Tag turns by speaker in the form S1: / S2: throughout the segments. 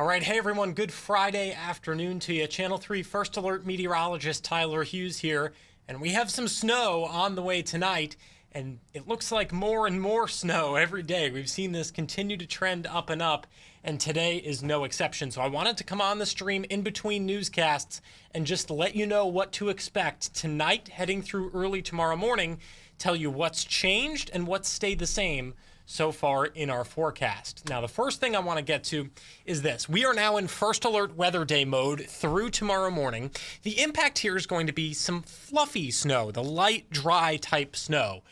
S1: All right, hey everyone, good Friday afternoon to you. Channel 3 First Alert meteorologist Tyler Hughes here, and we have some snow on the way tonight, and it looks like more and more snow every day. We've seen this continue to trend up and up, and today is no exception. So I wanted to come on the stream in between newscasts and just let you know what to expect tonight, heading through early tomorrow morning, tell you what's changed and what's stayed the same so far in our forecast. Now, the first thing I want to get to is this. We are now in First Alert Weather Day mode through tomorrow morning. The impact here is going to be some fluffy snow, the light, dry type snow.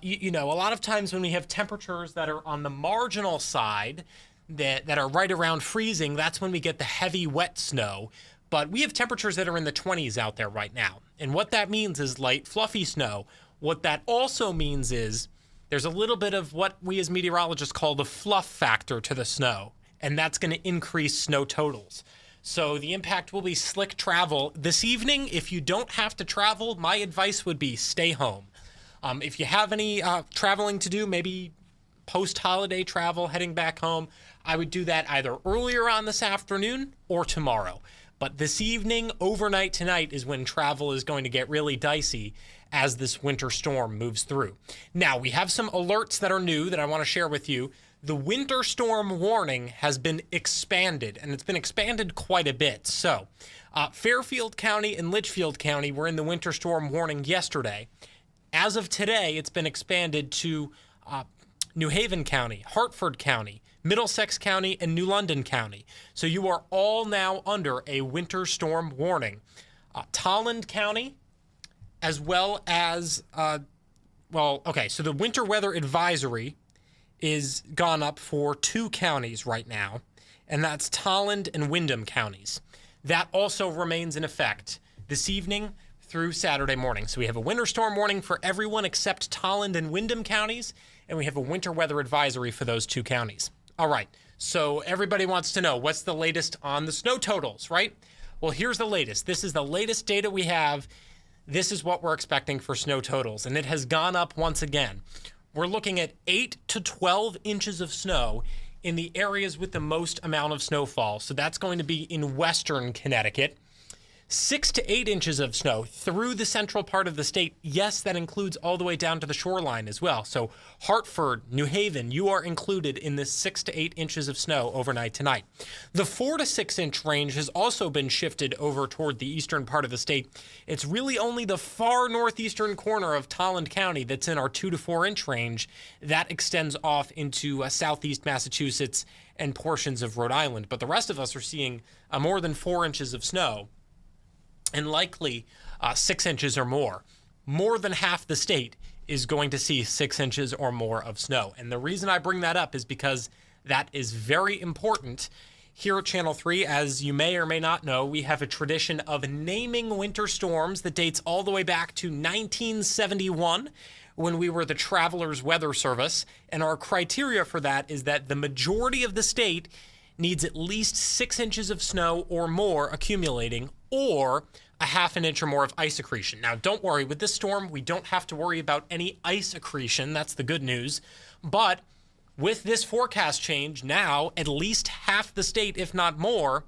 S1: You know, a lot of times when we have temperatures that are on the marginal side that are right around freezing, that's when we get the heavy, wet snow. But we have temperatures that are in the 20s out there right now. And what that means is light, fluffy snow. What that also means is there's a little bit of what we as meteorologists call the fluff factor to the snow, and that's going to increase snow totals. So the impact will be slick travel. This evening, if you don't have to travel, my advice would be stay home. If you have any traveling to do, maybe post-holiday travel, heading back home, I would do that either earlier on this afternoon or tomorrow. But this evening, overnight tonight, is when travel is going to get really dicey as this winter storm moves through. Now, we have some alerts that are new that I want to share with you. The winter storm warning has been expanded, and it's been expanded quite a bit. So, Fairfield County and Litchfield County were in the winter storm warning yesterday. As of today, it's been expanded to New Haven County, Hartford County, Middlesex County, and New London County. So you are all now under a winter storm warning. Tolland County, as well as, so the winter weather advisory is gone up for 2 counties right now, and that's Tolland and Windham counties. That also remains in effect this evening through Saturday morning. So we have a winter storm warning for everyone except Tolland and Windham counties, and we have a winter weather advisory for those 2 counties. All right, so everybody wants to know what's the latest on the snow totals, right? Well, here's the latest. This is the latest data we have. This is what we're expecting for snow totals, and it has gone up once again. We're looking at 8 to 12 inches of snow in the areas with the most amount of snowfall. So that's going to be in western Connecticut. 6 to 8 inches of snow through the central part of the state. Yes, that includes all the way down to the shoreline as well. So Hartford, New Haven, you are included in this 6 to 8 inches of snow overnight tonight. The 4 to 6 inch range has also been shifted over toward the eastern part of the state. It's really only the far northeastern corner of Tolland County that's in our 2 to 4 inch range. That extends off into southeast Massachusetts and portions of Rhode Island. But the rest of us are seeing more than 4 inches of snow, and likely 6 inches or more. More than half the state is going to see 6 inches or more of snow. And the reason I bring that up is because that is very important. Here at Channel 3, as you may or may not know, we have a tradition of naming winter storms that dates all the way back to 1971, when we were the Travelers Weather Service. And our criteria for that is that the majority of the state needs at least 6 inches of snow or more accumulating, or a half an inch or more of ice accretion. Now, don't worry, with this storm, we don't have to worry about any ice accretion. That's the good news. But with this forecast change, now at least half the state, if not more,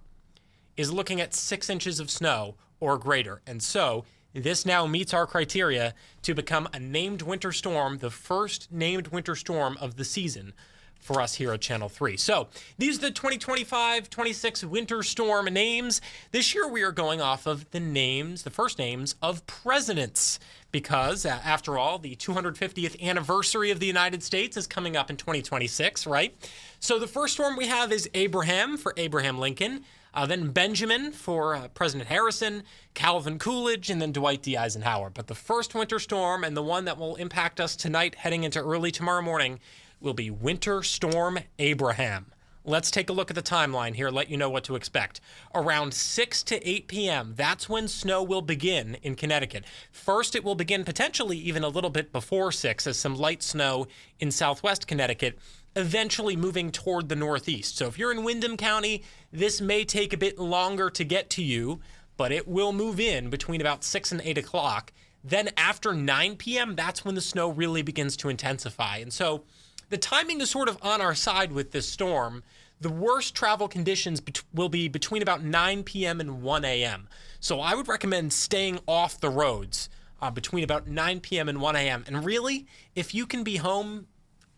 S1: is looking at 6 inches of snow or greater. And so this now meets our criteria to become a named winter storm, the first named winter storm of the season for us here at Channel 3. So these are the 2025-26 winter storm names. This year we are going off of the first names of presidents, because after all, the 250th anniversary of the United States is coming up in 2026, right? So the first storm we have is Abraham for Abraham Lincoln, then Benjamin for President Harrison, Calvin Coolidge, and then Dwight D. Eisenhower. But the first winter storm, and the one that will impact us tonight heading into early tomorrow morning, will be Winter Storm Abraham. Let's take a look at the timeline here, let you know what to expect. Around 6 to 8 p.m., that's when snow will begin in Connecticut. First, it will begin potentially even a little bit before 6 as some light snow in southwest Connecticut, eventually moving toward the northeast. So if you're in Windham County, this may take a bit longer to get to you, but it will move in between about 6 and 8 o'clock. Then after 9 p.m., that's when the snow really begins to intensify. And so the timing is sort of on our side with this storm. The worst travel conditions will be between about 9 p.m. and 1 a.m. So I would recommend staying off the roads between about 9 p.m. and 1 a.m. And really, if you can be home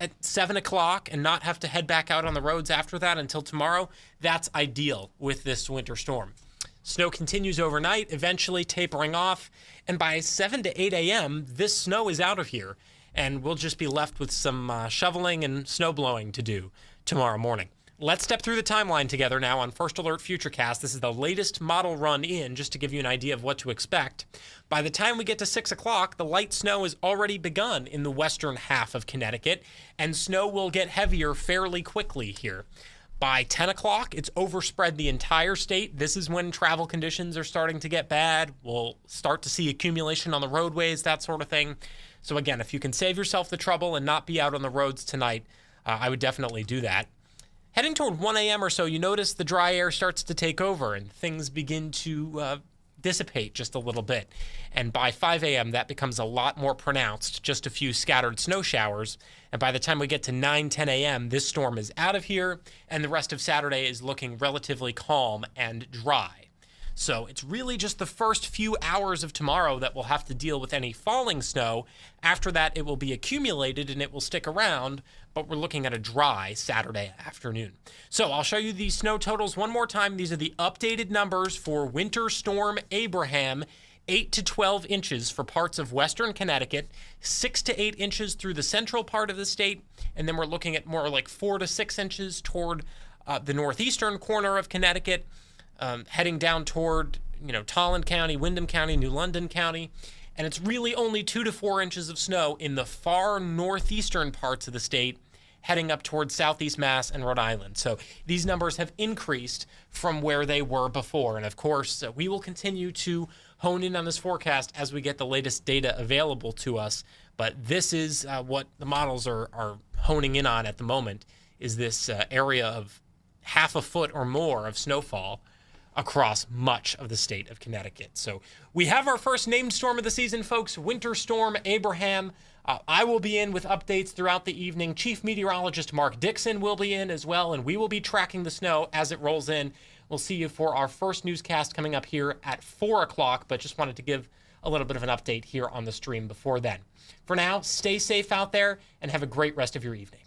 S1: at 7 o'clock and not have to head back out on the roads after that until tomorrow, that's ideal with this winter storm. Snow continues overnight, eventually tapering off, and by 7 to 8 a.m., this snow is out of here, and we'll just be left with some shoveling and snow blowing to do tomorrow morning. Let's step through the timeline together now on First Alert Futurecast. This is the latest model run in, just to give you an idea of what to expect. By the time we get to 6 o'clock, the light snow has already begun in the western half of Connecticut, and snow will get heavier fairly quickly here. By 10 o'clock, it's overspread the entire state. This is when travel conditions are starting to get bad. We'll start to see accumulation on the roadways, that sort of thing. So again, if you can save yourself the trouble and not be out on the roads tonight, I would definitely do that. Heading toward 1 a.m. or so, you notice the dry air starts to take over and things begin to dissipate just a little bit. And by 5 a.m., that becomes a lot more pronounced, just a few scattered snow showers. And by the time we get to 9, 10 a.m., this storm is out of here, and the rest of Saturday is looking relatively calm and dry. So it's really just the first few hours of tomorrow that we'll have to deal with any falling snow. After that, it will be accumulated and it will stick around, but we're looking at a dry Saturday afternoon. So I'll show you these snow totals one more time. These are the updated numbers for Winter Storm Abraham. 8 to 12 inches for parts of western Connecticut, 6 to 8 inches through the central part of the state, and then we're looking at more like 4 to 6 inches toward the northeastern corner of Connecticut, heading down toward, Tolland County, Windham County, New London County, and it's really only 2 to 4 inches of snow in the far northeastern parts of the state, heading up towards Southeast Mass and Rhode Island. So these numbers have increased from where they were before, and of course, we will continue to hone in on this forecast as we get the latest data available to us. But this is what the models are honing in on at the moment, is this area of half a foot or more of snowfall across much of the state of Connecticut. So we have our first named storm of the season, folks, Winter Storm Abraham. I will be in with updates throughout the evening. Chief Meteorologist Mark Dixon will be in as well, and we will be tracking the snow as it rolls in. We'll see you for our first newscast coming up here at 4 o'clock, but just wanted to give a little bit of an update here on the stream before then. For now, stay safe out there and have a great rest of your evening.